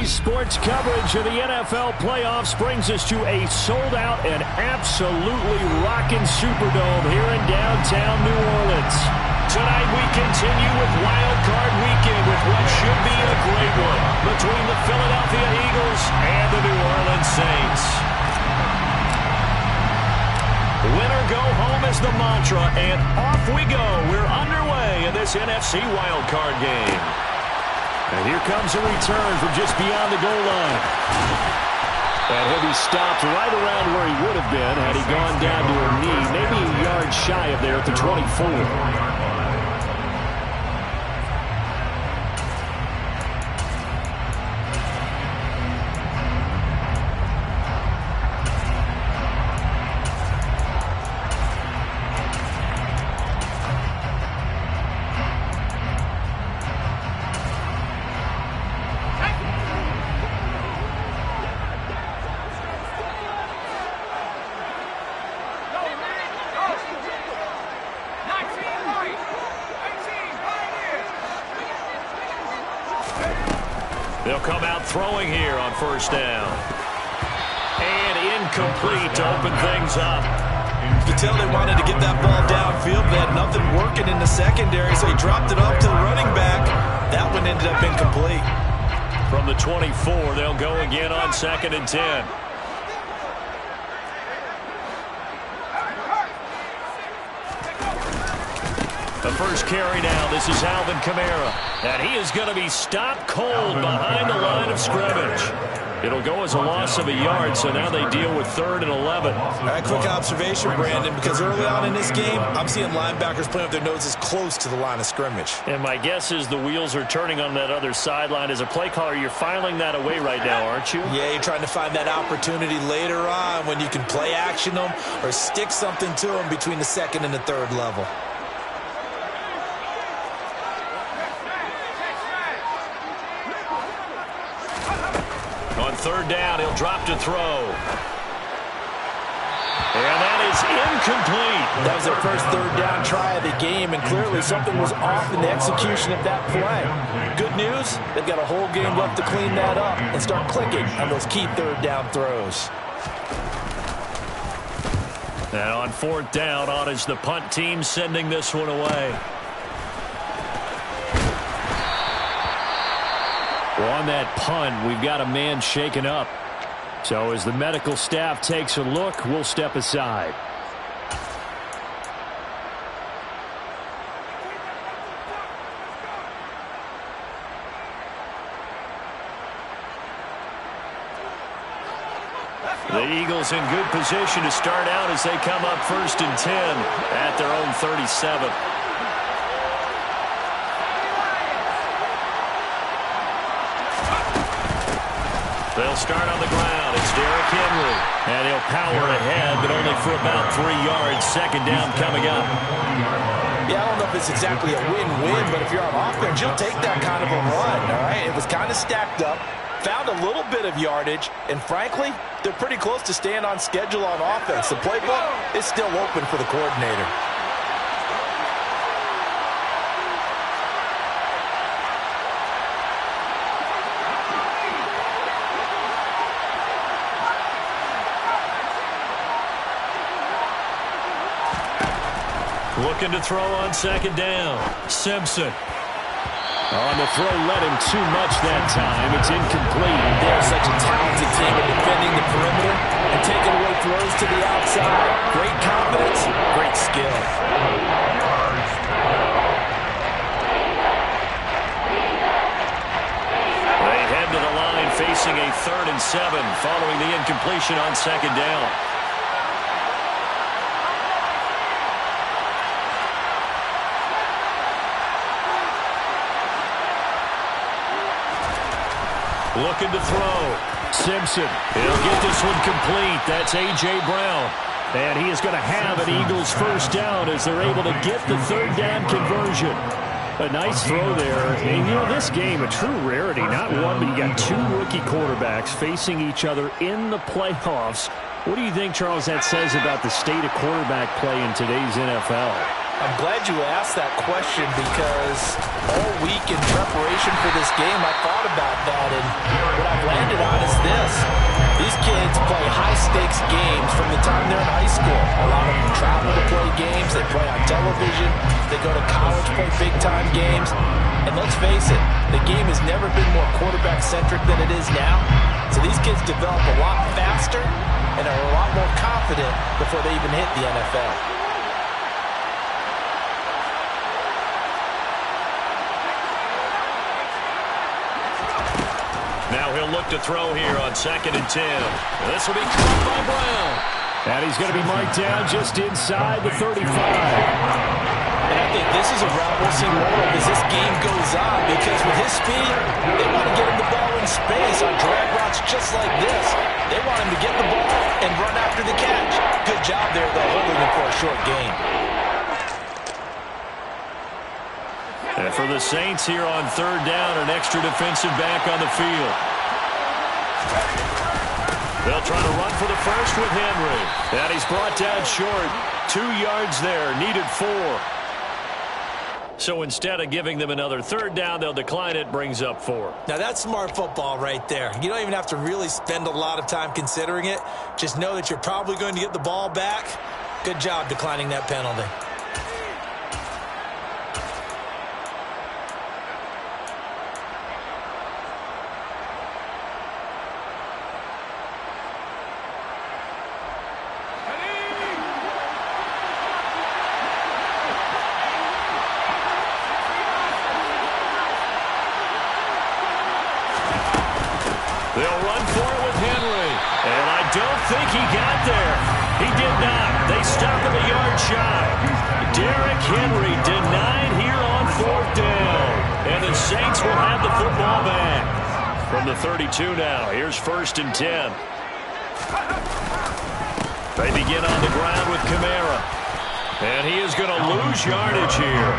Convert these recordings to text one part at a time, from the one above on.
Today's sports coverage of the NFL playoffs brings us to a sold-out and absolutely rocking Superdome here in downtown New Orleans. Tonight we continue with Wild Card Weekend with what should be a great one between the Philadelphia Eagles and the New Orleans Saints. Win or go home is the mantra, and off we go. We're underway in this NFC Wild Card game. And here comes a return from just beyond the goal line. And he'll be stopped right around where he would have been had he gone down to a knee, maybe a yard shy of there at the 24. They'll come out throwing here on first down. And incomplete to open things up. You tell they wanted to get that ball downfield. They had nothing working in the secondary, so he dropped it up to the running back. That one ended up incomplete. From the 24, they'll go again on 2nd and 10. The first carry now. This is Alvin Kamara. And he is going to be stopped cold behind the line of scrimmage. It'll go as a loss of a yard, so now they deal with 3rd and 11. All right, quick observation, Brandon, because early on in this game, I'm seeing linebackers playing with their noses close to the line of scrimmage. And my guess is the wheels are turning on that other sideline. As a play caller, you're filing that away right now, aren't you? Yeah, you're trying to find that opportunity later on when you can play action them or stick something to them between the 2nd and the 3rd level. On 3rd down, he'll drop to throw. And that is incomplete. That was their first 3rd down try of the game, and clearly something was off in the execution of that play. Good news, they've got a whole game left to clean that up and start clicking on those key 3rd down throws. And on 4th down, on is the punt team sending this one away. Well, on that punt, we've got a man shaken up. So as the medical staff takes a look, we'll step aside. The Eagles in good position to start out as they come up 1st and 10 at their own 37. They'll start on the ground. It's Derrick Henry. And he'll power ahead, but only for about 3 yards. 2nd down coming up. Yeah, I don't know if it's exactly a win-win, but if you're on offense, you'll take that kind of a run, all right? It was kind of stacked up, found a little bit of yardage, and frankly, they're pretty close to staying on schedule on offense. The playbook is still open for the coordinator. Looking to throw on 2nd down. Simpson. On the throw, led him too much that time. It's incomplete. They're such a talented team at defending the perimeter and taking away throws to the outside. Great confidence, great skill. They head to the line facing a 3rd and 7 following the incompletion on 2nd down. Looking to throw. Simpson. He'll get this one complete. That's A.J. Brown. And he is going to have an Eagles 1st down as they're able to get the 3rd down conversion. A nice throw there. And, you know, this game, a true rarity. Not one, but you got 2 rookie quarterbacks facing each other in the playoffs. What do you think, Charles, that says about the state of quarterback play in today's NFL? I'm glad you asked that question because all week in preparation for this game, I thought about that, and what I've landed on is this. These kids play high-stakes games from the time they're in high school. A lot of them travel to play games. They play on television. They go to college, play big-time games. And let's face it, the game has never been more quarterback-centric than it is now. So these kids develop a lot faster and are a lot more confident before they even hit the NFL. Now he'll look to throw here on 2nd and 10. This will be caught by Brown. And he's going to be marked down just inside the 35. And I think this is a route we'll see more of as this game goes on, because with his speed, they want to get him the ball in space on drag routes just like this. They want him to get the ball and run after the catch. Good job there, though, holding him for a short gain. And for the Saints here on 3rd down, an extra defensive back on the field. They'll try to run for the first with Henry. And he's brought down short. 2 yards there, needed 4. So instead of giving them another 3rd down, they'll decline it, brings up 4. Now that's smart football right there. You don't even have to really spend a lot of time considering it. Just know that you're probably going to get the ball back. Good job declining that penalty. They'll run for it with Henry. And I don't think he got there. He did not. They stop him a yard shy. Derrick Henry denied here on 4th down. And the Saints will have the football back. From the 32 now, here's 1st and 10. They begin on the ground with Kamara. And he is going to lose yardage here.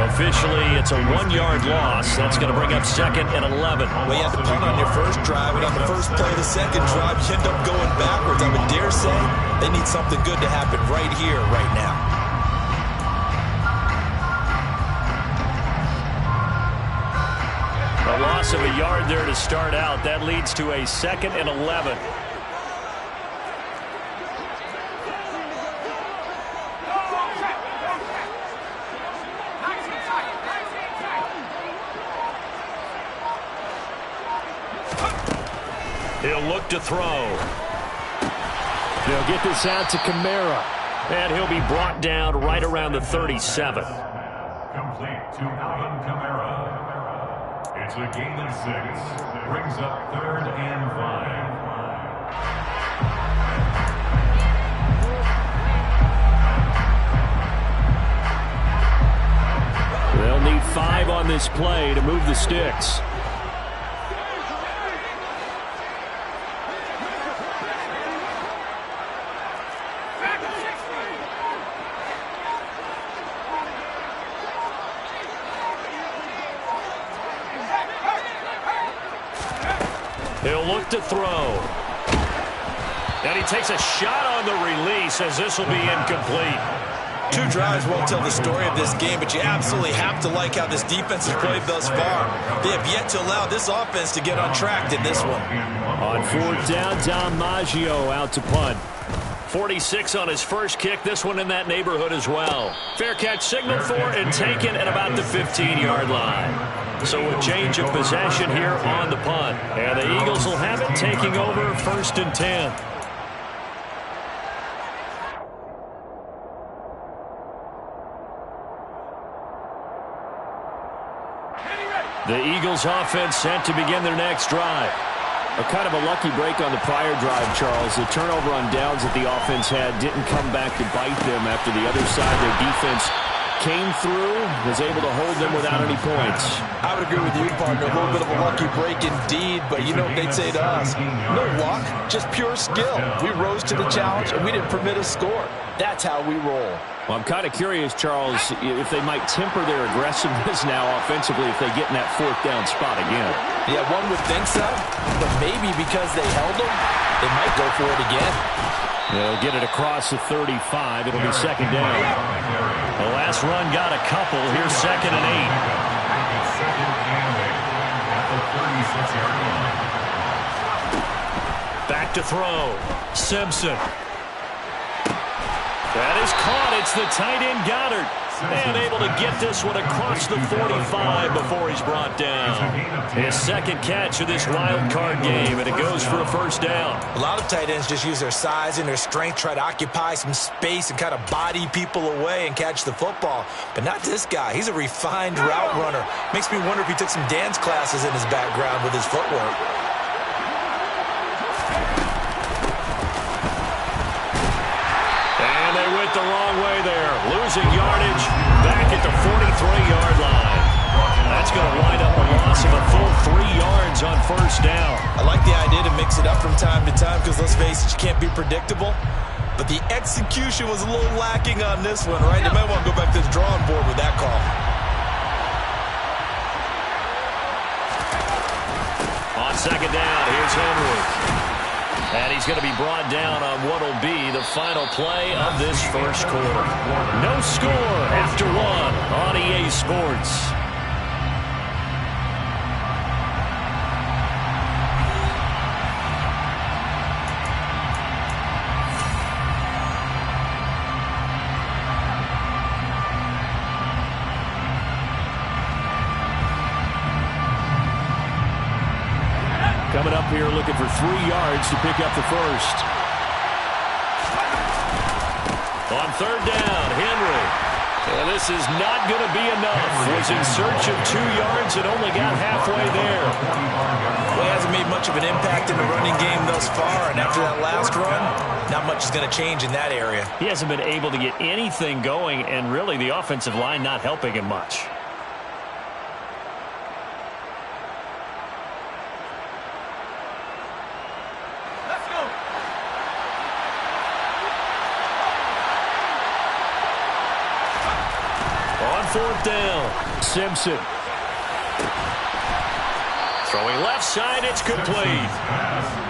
Officially, it's a 1-yard loss. That's going to bring up 2nd and 11. Well, you had to punt on your first drive, and on the first play of the second drive, you end up going backwards. I would dare say they need something good to happen right here, right now. A loss of a yard there to start out. That leads to a 2nd and 11. He'll look to throw. They'll get this out to Kamara. And he'll be brought down right around the 37. Complete to Alvin Kamara. It's a gain of 6. Brings up 3rd and 5. They'll need 5 on this play to move the sticks. He'll look to throw. And he takes a shot on the release as this will be incomplete. 2 drives won't tell the story of this game, but you absolutely have to like how this defense has played thus far. They have yet to allow this offense to get on track in this one. On 4th down, Dom Maggio out to punt. 46 on his first kick. This one in that neighborhood as well. Fair catch signaled for and taken at about the 15-yard line. So a change of possession here on the punt. And the Eagles will have it, taking over 1st and 10. The Eagles offense set to begin their next drive. A kind of a lucky break on the prior drive, Charles. The turnover on downs that the offense had didn't come back to bite them after the other side. Their defense came through, was able to hold them without any points. I would agree with you, partner. A little bit of a lucky break indeed, but you know what they'd say to us? No luck, just pure skill. We rose to the challenge, and we didn't permit a score. That's how we roll. Well, I'm kind of curious, Charles, if they might temper their aggressiveness now offensively if they get in that 4th down spot again. Yeah, one would think so, but maybe because they held them, they might go for it again. They'll get it across the 35. It'll be second down. The last run got a couple. Here's second and 8. Back to throw. Simpson. That is caught. It's the tight end Goddard. And able to get this one across the 45 before he's brought down. His second catch of this wild card game, and it goes for a first down. A lot of tight ends just use their size and their strength, try to occupy some space and kind of body people away and catch the football. But not this guy. He's a refined route runner. Makes me wonder if he took some dance classes in his background with his footwork. The wrong way there. Losing yardage back at the 43-yard line. That's going to wind up a loss of a full 3 yards on first down. I like the idea to mix it up from time to time because, let's face it, you can't be predictable. But the execution was a little lacking on this one, right? They might want to go back to the drawing board with that call. On second down, here's Henry. And he's going to be brought down on what will be the final play of this first quarter. No score after 1 on EA Sports. Coming up here looking for 3 yards to pick up the first. On third down, Henry. And this is not going to be enough. Was in search of 2 yards and only got halfway there. Well, he hasn't made much of an impact in the running game thus far. And after that last run, not much is going to change in that area. He hasn't been able to get anything going, and really the offensive line not helping him much. Fourth down, Simpson. Throwing left side, it's complete.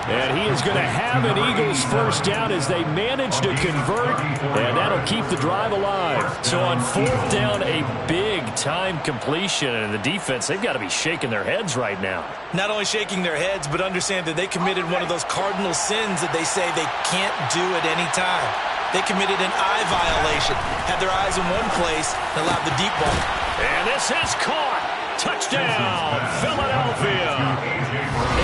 And he is going to have an Eagles first down as they manage to convert, and that'll keep the drive alive. So on fourth down, a big-time completion, and the defense, they've got to be shaking their heads right now. Not only shaking their heads, but understand that they committed one of those cardinal sins that they say they can't do at any time. They committed an eye violation, had their eyes in one place, and allowed the deep ball. And this is caught. Touchdown, Philadelphia.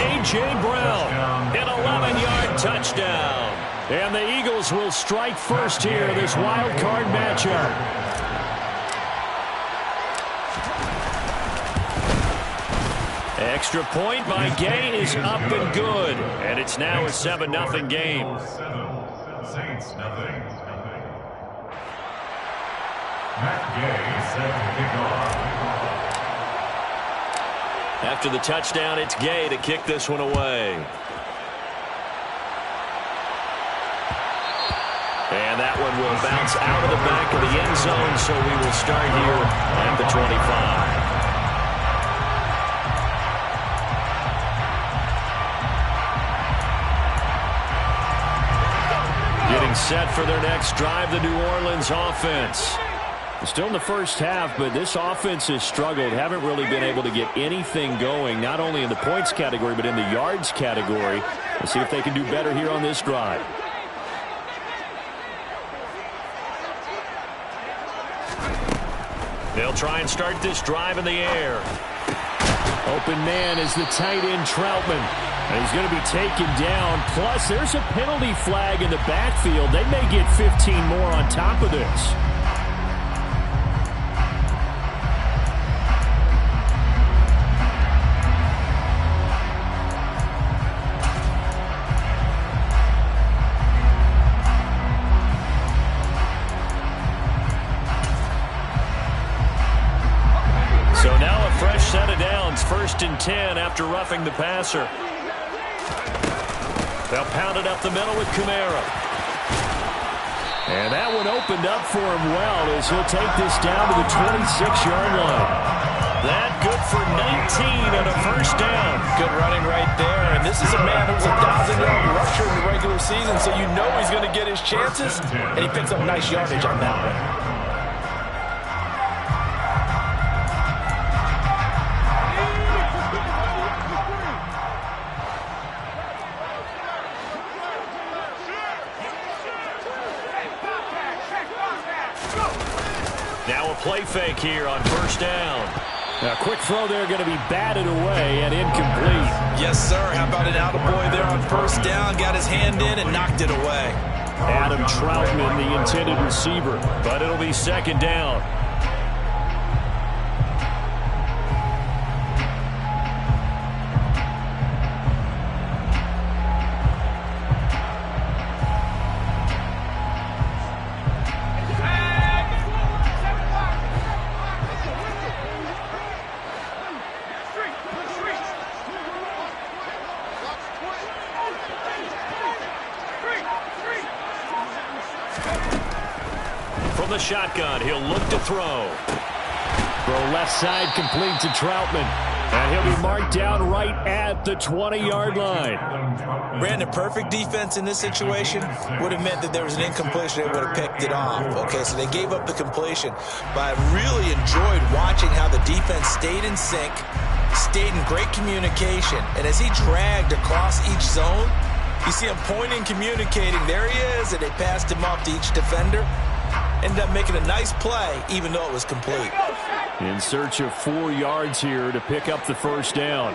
A.J. Brown, an 11-yard touchdown. And the Eagles will strike first here, this wild card matchup. Extra point by Gay is up and good. And it's now a 7-0 game. Saints, nothing. Matt Gay set to kick off. After the touchdown, it's Gay to kick this one away. And that one will bounce out of the back of the end zone, so we will start here at the 25. Getting set for their next drive, the New Orleans offense. Still in the first half, but this offense has struggled. Haven't really been able to get anything going, not only in the points category, but in the yards category. Let's see if they can do better here on this drive. They'll try and start this drive in the air. Open man is the tight end Troutman. And he's going to be taken down. Plus, there's a penalty flag in the backfield. They may get 15 more on top of this. So now a fresh set of downs. 1st and 10 after roughing the passer. They'll pound it up the middle with Kamara. And that one opened up for him well as he'll take this down to the 26-yard line. That good for 19 on a first down. Good running right there. And this is a man who's a 1,000-yard rusher in the regular season, so you know he's going to get his chances. And he picks up nice yardage on that one. Now a play fake here on first down. A quick throw there going to be batted away and incomplete. Yes, sir. How about an attaboy there on first down? Got his hand in and knocked it away. Adam Troutman, the intended receiver, but it'll be second down. From the shotgun, he'll look to throw. Throw left side complete to Troutman. And he'll be marked down right at the 20-yard line. Brandon, perfect defense in this situation would have meant that there was an incompletion. They would have picked it off. Okay, so they gave up the completion. But I really enjoyed watching how the defense stayed in sync, stayed in great communication. And as he dragged across each zone, you see him pointing, communicating. There he is, and they passed him off to each defender. Ended up making a nice play, even though it was complete. In search of 4 yards here to pick up the first down.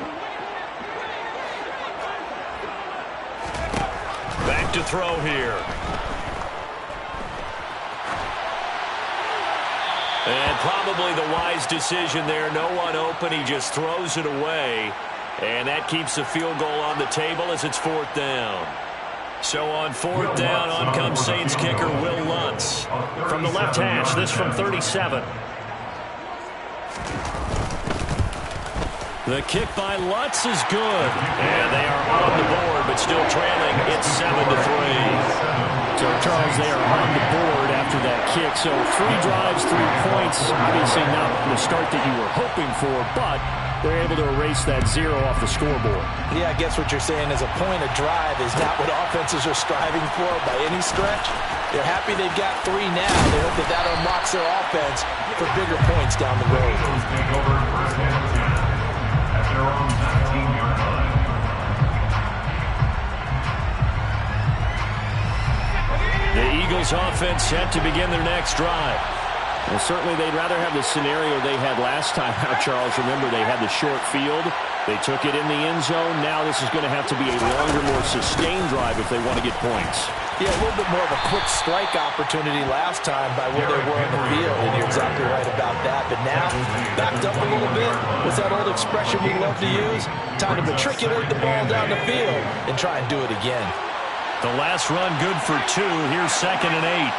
Back to throw here. And probably the wise decision there. No one open. He just throws it away. And that keeps the field goal on the table as it's fourth down. So on fourth down, on comes Saints kicker Will Lutz. From the left hash, this from 37. The kick by Lutz is good. And they are on the board, but still trailing. It's 7-3. So, Charles, they are on the board after that kick. So 3 drives, 3 points. Obviously not the start that you were hoping for, but they're able to erase that 0 off the scoreboard. Yeah, I guess what you're saying is a point of drive is not what offenses are striving for by any stretch. They're happy they've got 3 now. They hope that that unlocks their offense for bigger points down the road. Take over first and 10 at their own 19-yard line. The Eagles offense set to begin their next drive. Well, certainly they'd rather have the scenario they had last time out, Charles. Remember, they had the short field. They took it in the end zone. Now this is going to have to be a longer, more sustained drive if they want to get points. Yeah, a little bit more of a quick strike opportunity last time by where they were in the field, and you're exactly right about that. But now, backed up a little bit. What's that old expression we love to use? Time to matriculate the ball down the field and try and do it again. The last run good for 2. Here's 2nd and 8.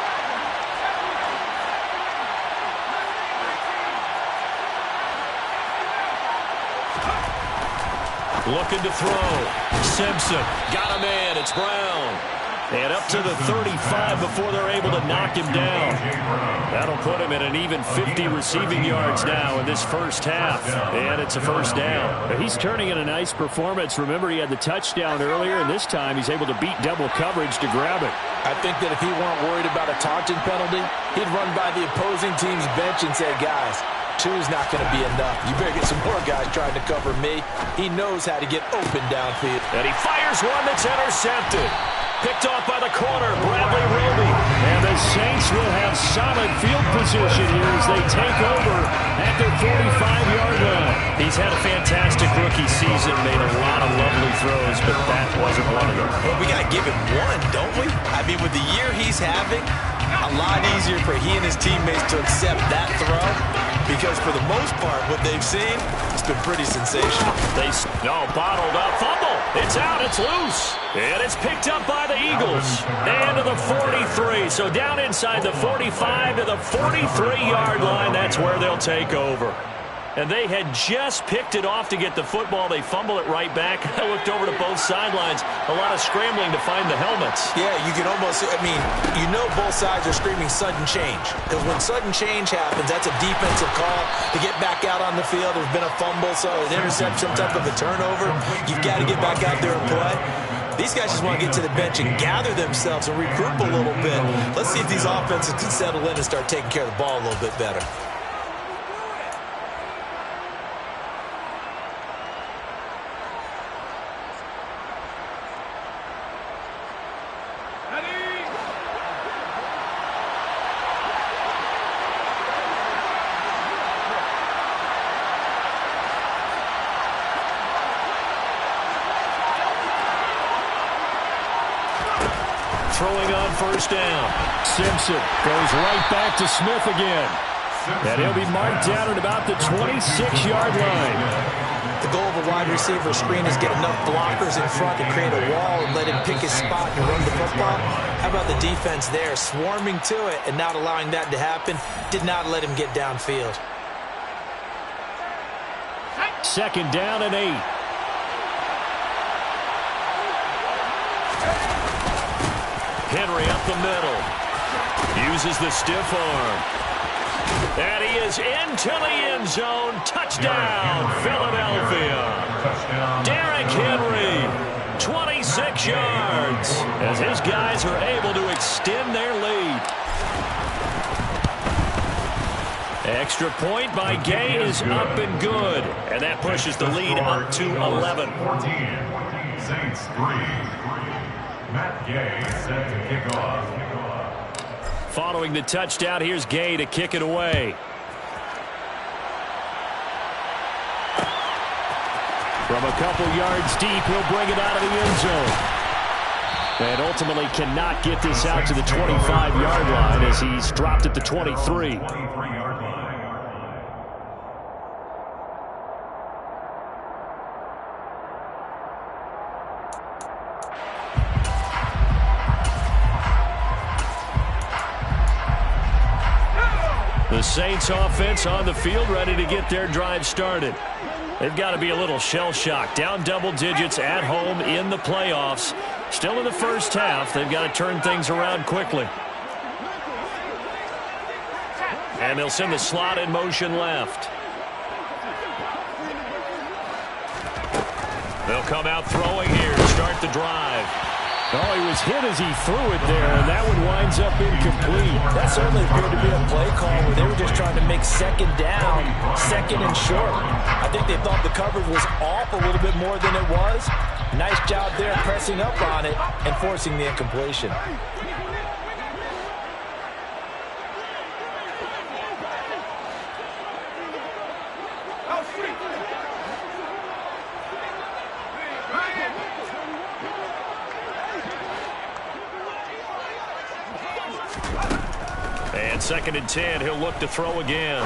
Looking to throw. Simpson got a man. It's Brown. And up to the 35 before they're able to knock him down. That'll put him at an even 50 receiving yards now in this first half. And it's a first down. He's turning in a nice performance. Remember, he had the touchdown earlier, and this time he's able to beat double coverage to grab it. I think that if he weren't worried about a taunting penalty, he'd run by the opposing team's bench and say, guys, 2's not going to be enough. You better get some more guys trying to cover me. He knows how to get open downfield. And he fires one that's intercepted. Picked off by the corner, Bradley Roby. And the Saints will have solid field position here as they take over at their 45-yard line. He's had a fantastic rookie season, made a lot of lovely throws, but that wasn't one of them. Well, we got to give him one, don't we? I mean, with the year he's having, a lot easier for he and his teammates to accept that throw, because for the most part, what they've seen, it's been pretty sensational. Bottled up, fumble. It's out, it's loose. And it's picked up by the Eagles. And to the 43. So down inside the 45 to the 43-yard line. That's where they'll take over. And they had just picked it off to get the football. They fumble it right back. I looked over to both sidelines. A lot of scrambling to find the helmets. Yeah, you can almost, I mean, you know both sides are screaming sudden change. Because when sudden change happens, that's a defensive call to get back out on the field. There's been a fumble, so an interception, some type of a turnover. You've got to get back out there and play. These guys just want to get to the bench and gather themselves and regroup a little bit. Let's see if these offenses can settle in and start taking care of the ball a little bit better. Throwing on first down. Simpson goes right back to Smith again. And he'll be marked down at about the 26-yard line. The goal of a wide receiver screen is get enough blockers in front to create a wall and let him pick his spot and run the football. How about the defense there, swarming to it and not allowing that to happen? Did not let him get downfield. Second down and 8. Henry up the middle. Uses the stiff arm. And he is into the end zone. Touchdown, Philadelphia. Derrick Henry, 26 yards, as his guys are able to extend their lead. Extra point by Gay is up and good. And that pushes the lead up to 11. 14, Saints 3. Matt Gay set to kick off. Following the touchdown, here's Gay to kick it away. From a couple yards deep, he'll bring it out of the end zone. And ultimately cannot get this out to the 25-yard line as he's dropped at the 23. The Saints offense on the field, ready to get their drive started. They've got to be a little shell-shocked. Down double digits at home in the playoffs. Still in the first half. They've got to turn things around quickly. And they'll send the slot in motion left. They'll come out throwing here to start the drive. Oh, he was hit as he threw it there, and that one winds up incomplete. That certainly appeared to be a play call where they were just trying to make second down, second and short. I think they thought the coverage was off a little bit more than it was. Nice job there pressing up on it and forcing the incompletion. And second and 10, he'll look to throw again.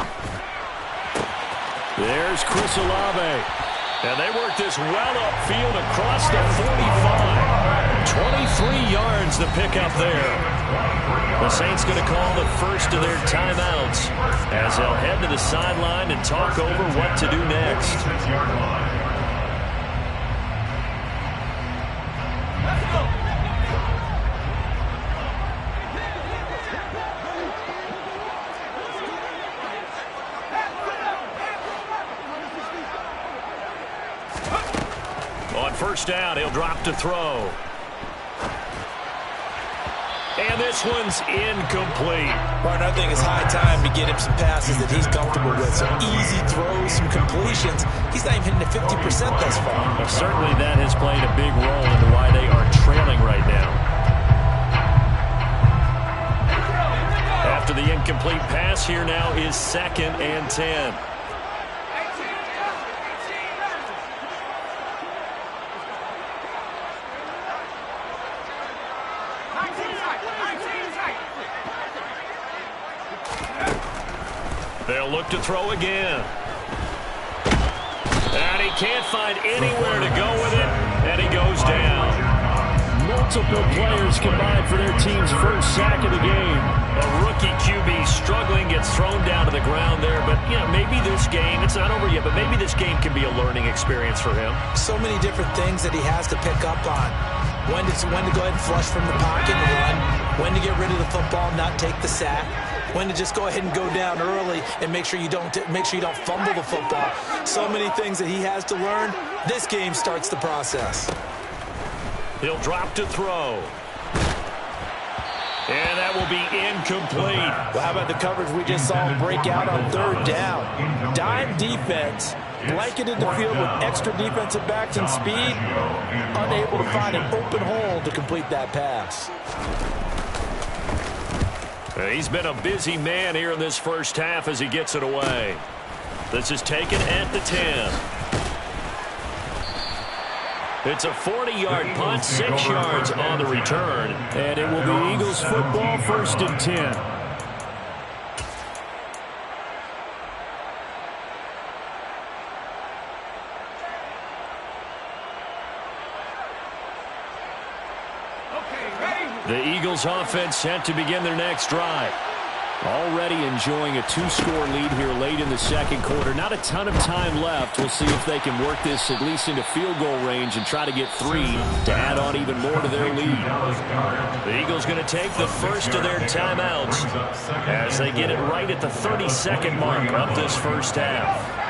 There's Chris Olave. And they work this well upfield across the 45. 23 yards the pickup there. The Saints going to call the first of their timeouts as they'll head to the sideline and talk over what to do next. On first down, he'll drop to throw. And this one's incomplete. Partner, I think it's high time to get him some passes that he's comfortable with. Some easy throws, some completions. He's not even hitting the 50% thus far. Well, certainly that has played a big role into why they are trailing right now. After the incomplete pass, here now is second and 10. They'll look to throw again. And he can't find anywhere to go with it, and he goes down. Multiple players combined for their team's first sack of the game. A rookie QB struggling, gets thrown down to the the ground there. But, maybe this game, it's not over yet, but maybe this game can be a learning experience for him. So many different things that he has to pick up on. When to go ahead and flush from the pocket and run. When to get rid of the football, not take the sack. When to just go ahead and go down early and make sure you don't fumble the football. So many things that he has to learn. This game starts the process. He'll drop to throw. And that will be incomplete. Well, how about the coverage we just saw break out on third down? Dime defense, blanketed the field with extra defensive backs and speed, unable to find an open hole to complete that pass. He's been a busy man here in this first half as he gets it away. This is taken at the 10. It's a 40-yard punt, 6 yards on the return. And it will be Eagles football, 1st and 10. The Eagles offense set to begin their next drive. Already enjoying a 2-score lead here late in the second quarter. Not a ton of time left. We'll see if they can work this at least into field goal range and try to get 3 to add on even more to their lead. The Eagles going to take the first of their timeouts as they get it right at the 32nd mark of this first half.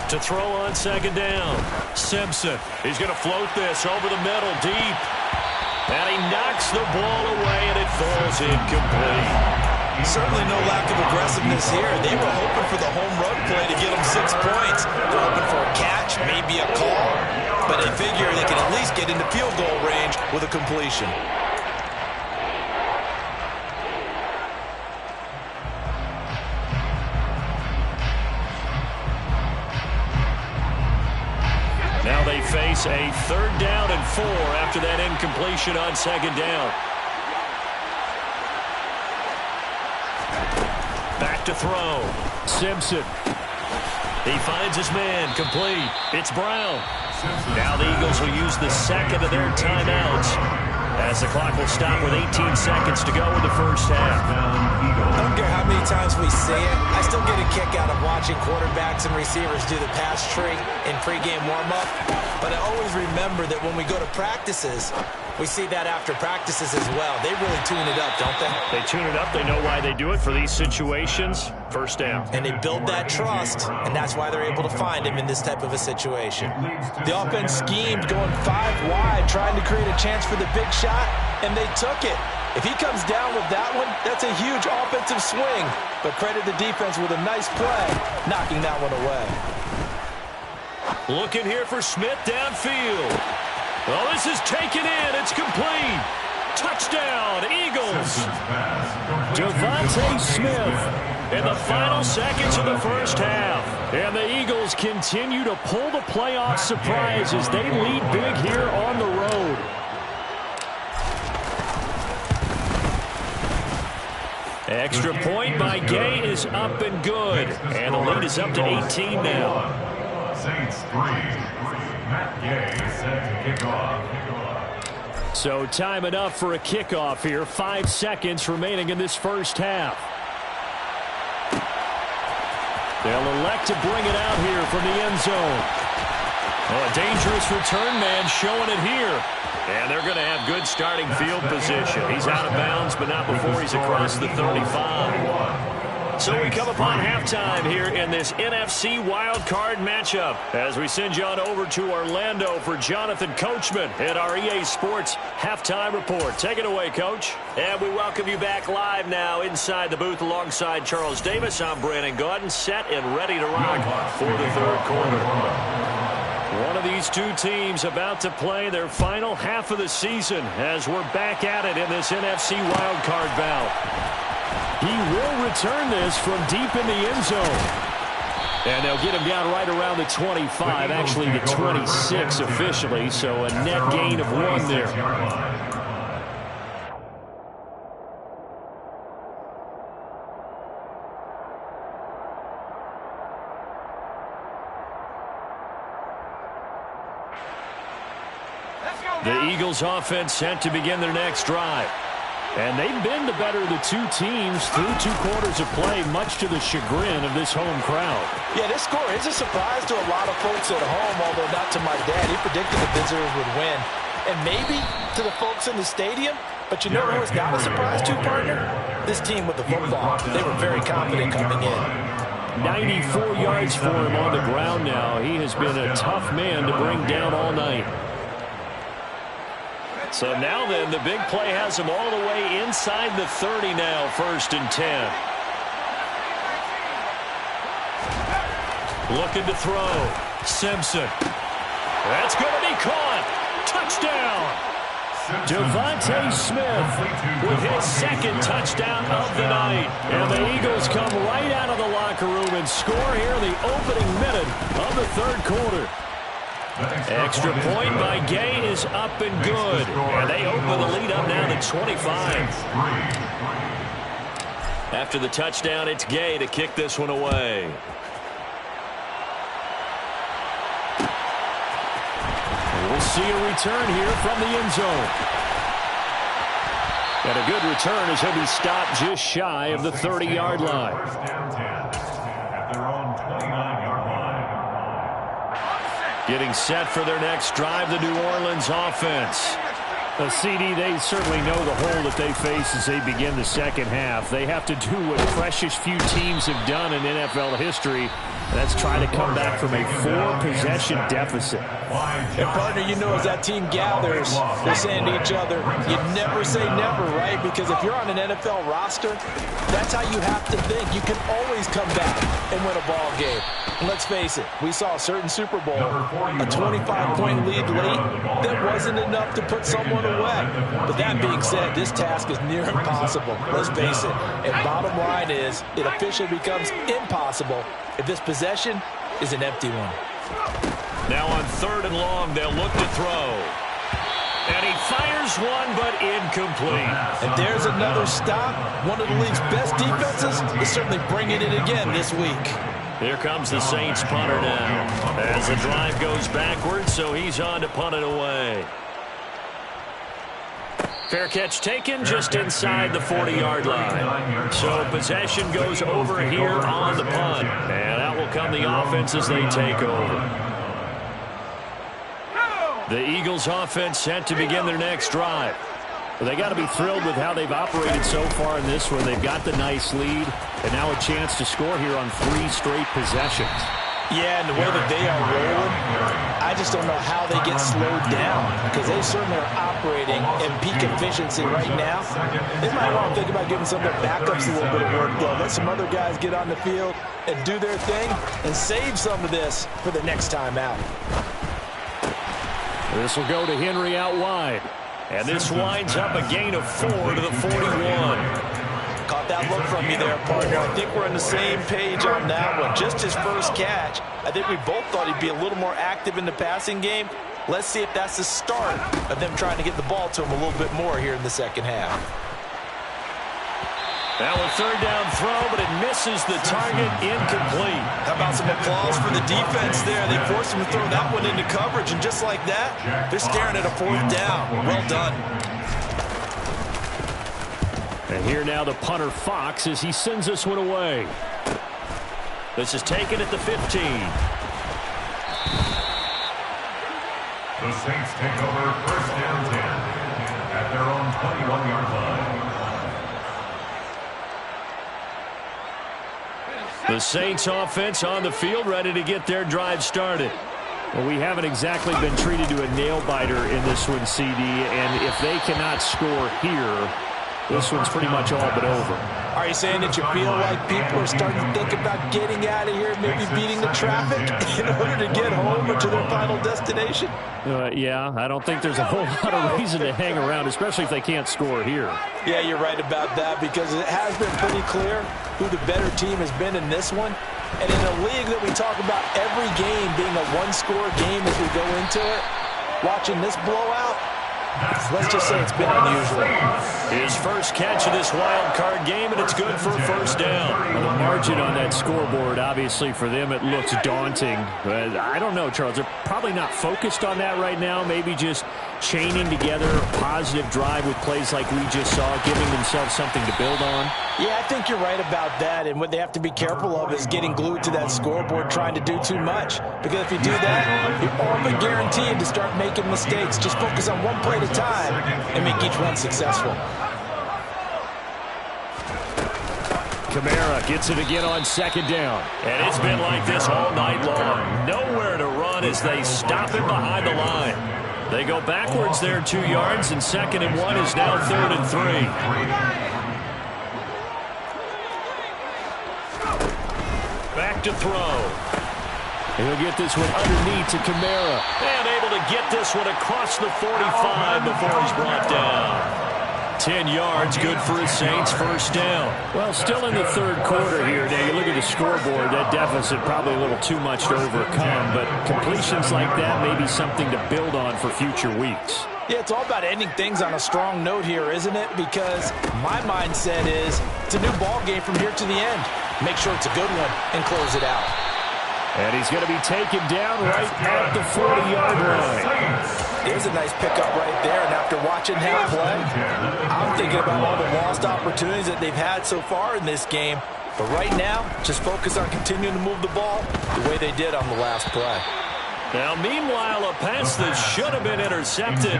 To throw on second down. Simpson. He's going to float this over the middle deep. And he knocks the ball away, and it falls incomplete. Certainly no lack of aggressiveness here. They were hoping for the home run play to get them 6 points. They're hoping for a catch, maybe a call. But they figure they can at least get into field goal range with a completion. Now they face a 3rd down and 4 after that incompletion on second down. Back to throw. Simpson. He finds his man. Complete. It's Brown. Now the Eagles will use the second of their timeouts as the clock will stop with 18 seconds to go in the first half. I don't care how many times we say it, I still get a kick out of watching quarterbacks and receivers do the pass tree in pregame warm-up. But I always remember that when we go to practices, we see that after practices as well. They really tune it up, don't they? They tune it up. They know why they do it for these situations. First down. And they build that trust, and that's why they're able to find him in this type of a situation. The offense schemed going 5 wide, trying to create a chance for the big shot, and they took it. If he comes down with that one, that's a huge offensive swing. But credit the defense with a nice play, knocking that one away. Looking here for Smith downfield. Oh, this is taken in. It's complete. Touchdown, Eagles. Devontae Smith In the final seconds of the first half. And the Eagles continue to pull the playoff surprise as they lead big here on the road. Extra point by Gay is up and good. And the lead is up to 18 now. Saints 3. Matt Gay set to kick off. So time enough for a kickoff here. 5 seconds remaining in this first half. They'll elect to bring it out here from the end zone. Oh, a dangerous return man showing it here. And they're going to have good starting field position. He's out of bounds, but not before he's across the 35. So we come upon halftime here in this NFC wildcard matchup as we send you on over to Orlando for Jonathan Coachman at our EA Sports Halftime Report. Take it away, Coach. And we welcome you back live now inside the booth alongside Charles Davis. I'm Brandon Gaudin, set and ready to rock for the third quarter. One of these two teams about to play their final half of the season as we're back at it in this NFC wildcard bout. He will return this from deep in the end zone. And they'll get him down right around the 25, actually the 26 officially, so a net gain of 1 there. The Eagles offense set to begin their next drive. And they've been the better of the two teams through 2 quarters of play, much to the chagrin of this home crowd. Yeah, this score is a surprise to a lot of folks at home, although not to my dad. He predicted the visitors would win. And maybe to the folks in the stadium, but you know who was not a surprise to, partner? This team with the football. They were very confident coming in. 94 yards for him on the ground now. He has been a tough man to bring down all night. So now then, the big play has him all the way inside the 30 now, 1st and 10. Looking to throw. Simpson. That's going to be caught. Touchdown. Devontae Smith with his 2nd touchdown of the night. And the Eagles come right out of the locker room and score here in the opening minute of the 3rd quarter. Extra point by Gay is up and good. And they open the lead up now to 25. After the touchdown, it's Gay to kick this one away. We'll see a return here from the end zone. And a good return as he'll be stopped just shy of the 30-yard line. At their own 29-yard line. Getting set for their next drive, the New Orleans offense. CD, they certainly know the hole that they face as they begin the second half. They have to do what precious few teams have done in NFL history. That's try to come back from a 4-possession deficit. And partner, you know, as that team gathers, they're saying to each other, you never say never, right? Because if you're on an NFL roster, that's how you have to think. You can always come back and win a ball game. And let's face it, we saw a certain Super Bowl, a 25-point lead late, that wasn't enough to put someone away. But that being said, this task is near impossible. Let's face it. And bottom line is, it officially becomes impossible if this possession is an empty one. Now on 3rd and long, they'll look to throw. And he fires one, but incomplete. And there's another stop. One of the league's best defenses is certainly bringing it again this week. Here comes the Saints punter now. As the drive goes backwards, so he's on to punt it away. Fair catch taken just inside the 40-yard line. So possession goes over here on the punt. And out will come the offense as they take over. The Eagles offense set to begin their next drive. Well, they got to be thrilled with how they've operated so far in this one. They've got the nice lead, and now a chance to score here on 3 straight possessions. Yeah, and the way that they are rolling, I just don't know how they get slowed down, because they certainly are operating in peak efficiency right now. They might want to think about giving some of their backups a little bit of work, though. Let some other guys get on the field and do their thing and save some of this for the next time out. This will go to Henry out wide. And this winds up a gain of 4 to the 41. Caught that look from you there, partner. I think we're on the same page on that one. Just his first catch. I think we both thought he'd be a little more active in the passing game. Let's see if that's the start of them trying to get the ball to him a little bit more here in the second half. Now a 3rd down throw, but it misses the target, incomplete. How about some applause for the defense there? They forced him to throw that one into coverage, and just like that, they're staring at a 4th down. Well done. And here now the punter Fox as he sends this one away. This is taken at the 15. The Saints take over 1st and 10 at their own 21-yard line. The Saints offense on the field, ready to get their drive started. Well, we haven't exactly been treated to a nail-biter in this one, CD, and if they cannot score here, this one's pretty much all but over. Are you saying that you feel like people are starting to think about getting out of here, maybe beating the traffic in order to get home or to their final destination? Yeah, I don't think there's a whole lot of reason to hang around, especially if they can't score here. Yeah, you're right about that, because it has been pretty clear who the better team has been in this one. And in a league that we talk about every game being a one-score game as we go into it, watching this blowout, Let's just say it's been unusual. His first catch of this wild card game, and it's good for a first down. Well, the margin on that scoreboard, obviously for them, it looks daunting. But I don't know, Charles. They're probably not focused on that right now. Maybe just chaining together a positive drive with plays like we just saw, giving themselves something to build on. Yeah, I think you're right about that. And what they have to be careful of is getting glued to that scoreboard trying to do too much. Because if you do that, you're all but guaranteed to start making mistakes. Just focus on one play at a time and make each one successful. Kamara gets it again on second down. And it's been like this all night long. Nowhere to run as they stop him behind the line. They go backwards there 2 yards, and 2nd and 1 is now 3rd and 3. Back to throw. He'll get this one underneath to Kamara. And able to get this one across the 45 before he's brought down. 10 yards, good for his Saints, first down. Well, still in the third quarter here. Now, you look at the scoreboard, that deficit probably a little too much to overcome, but completions like that may be something to build on for future weeks. Yeah, it's all about ending things on a strong note here, isn't it? Because my mindset is it's a new ball game from here to the end. Make sure it's a good one and close it out. And he's going to be taken down right at the 40-yard line. There's a nice pickup right there, and after watching him play, I'm thinking about all the lost opportunities that they've had so far in this game. But right now, just focus on continuing to move the ball the way they did on the last play. Now, meanwhile, a pass that should have been intercepted,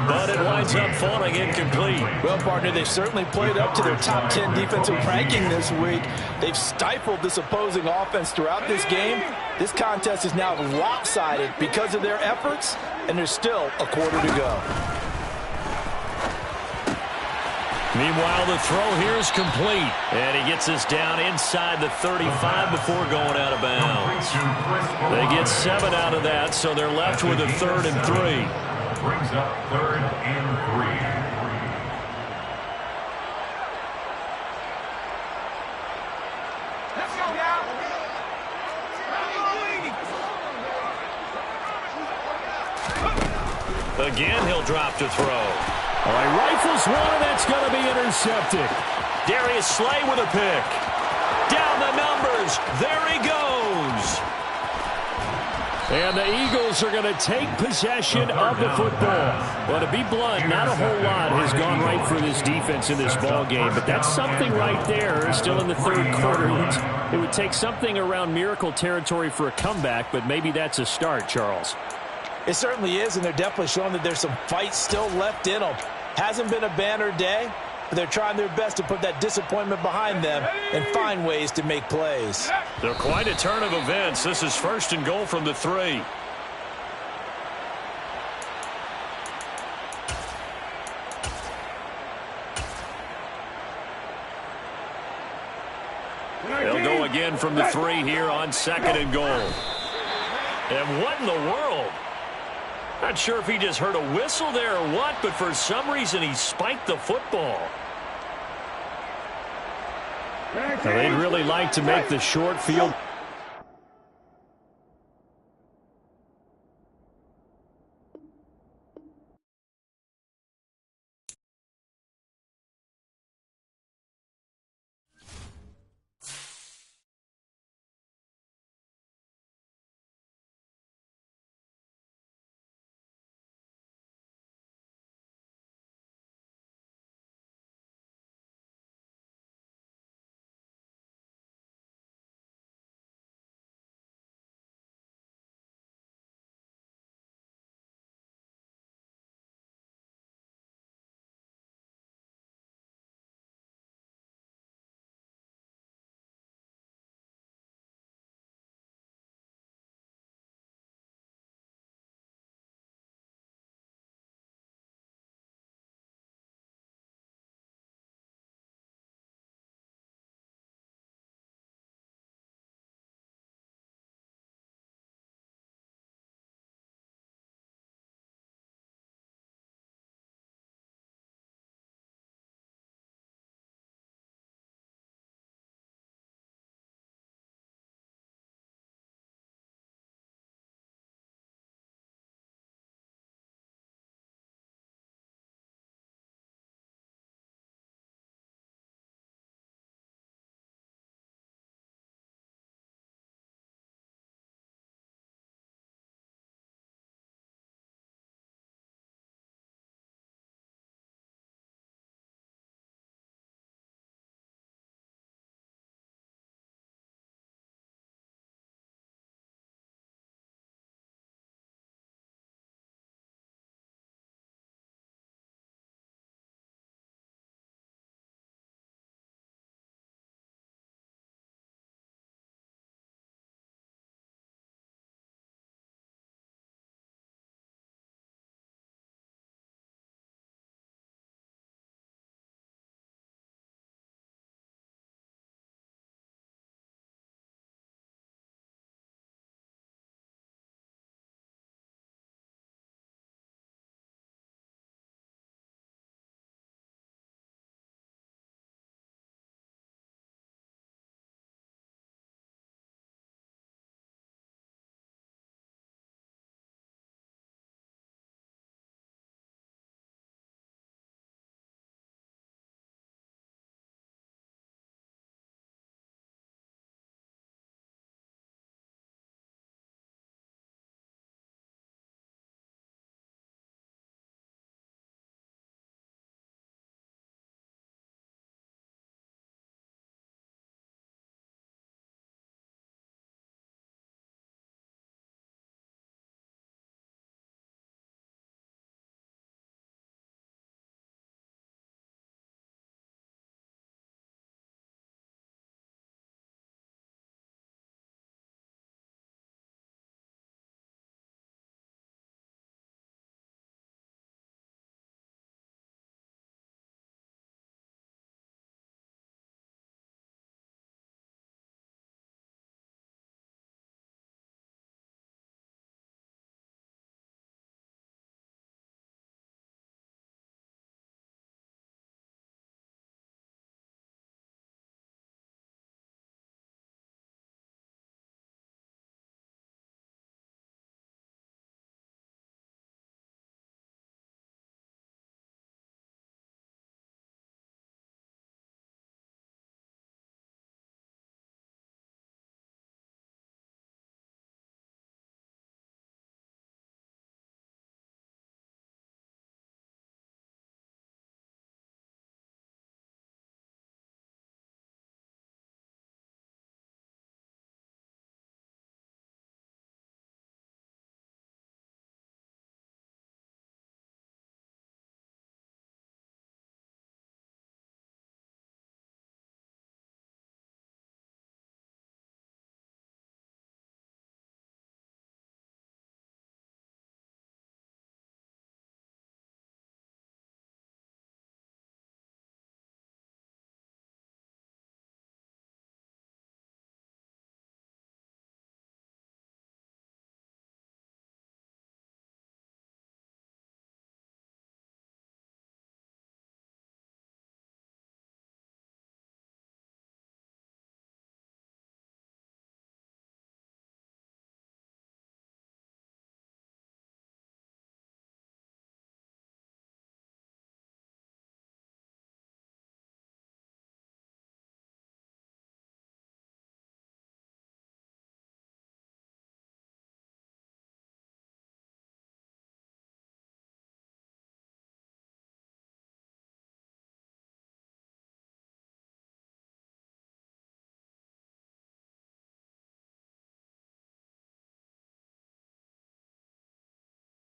but it winds up falling incomplete. Well, partner, they've certainly played up to their top 10 defensive ranking this week. They've stifled this opposing offense throughout this game. This contest is now lopsided because of their efforts, and there's still a quarter to go. Meanwhile, the throw here is complete, and he gets us down inside the 35 before going out of bounds. They get 7 out of that, so they're left with a 3rd and 3. Brings up 3rd and 3. Again, he'll drop to throw. All right, rifles one, and that's going to be intercepted. Darius Slay with a pick. Down the numbers. There he goes. And the Eagles are going to take possession of the football. Well, to be blunt, not a whole lot has gone right for this defense in this ball game, but that's something right there. Still in the third quarter. It would take something around miracle territory for a comeback, but maybe that's a start, Charles. It certainly is, and they're definitely showing that there's some fight still left in them. Hasn't been a banner day, but they're trying their best to put that disappointment behind them and find ways to make plays. They're quite a turn of events. This is 1st and goal from the 3. They'll go again from the 3 here on 2nd and goal. And what in the world? Not sure if he just heard a whistle there or what, but for some reason he spiked the football. Now, they'd really like to make the short field